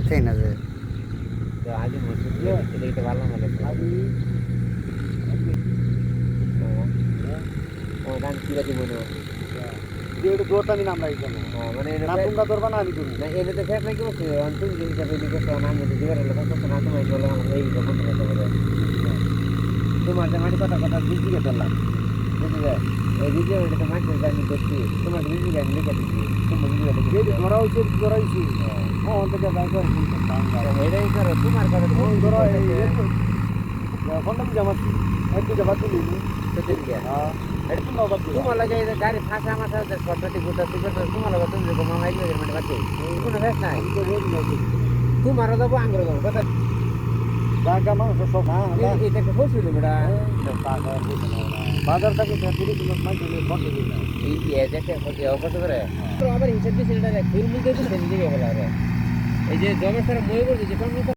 তাই না যে তো আগে মসজিদ এটা ভালো মানে ও গান কিরা দিব না এটা দৌড়টা আমি নাম রাখি কেন মানে না তোমরা ধরবা না আমি ধরবো না এনে তো ফেক নাকি বসে অন্তত যে হিসাবে দিকে তো নাম যদি দিবার হলে তো না তোমায় বলে আমার এই রকম কথা বলে তোমার যে মাটি কথা কথা বুঝি গে তোলা বুঝি গে এই ভিডিও এটা তো মাটি জানি দেখছি তোমার বুঝি গে আমি লিখে দিচ্ছি তোমার বুঝি গে দেখি ধরা উচিত ধরাইছি হ্যাঁ অন্তত যাই করে এটাই করো তোমার কথা ধরো ফোনটা কি জামাচ্ছি একটু জামা তুলি সেদিন গিয়া হ্যাঁ একটু নবাদ তোমার লাগে গাড়ি ফাঁসা মাথা সরকারি গোটা সুপার তোমার লাগে তুমি যেরকম মামাই দিবে মানে বাকি কোনো ফেস নাই তোমারও যাবো আঙ্গুর যাবো কথা জায়গা মানুষ সব হ্যাঁ এটাকে বসছিল বেটা বাজার থেকে তিরিশ মিনিট মাইকে বসে দিই না এই দেখে অবশ্য করে আবার হিসাব দিয়েছে এটা ফুল মিলতে দিচ্ছে নিজে বলা এই যে জমের সারা মই করছে যে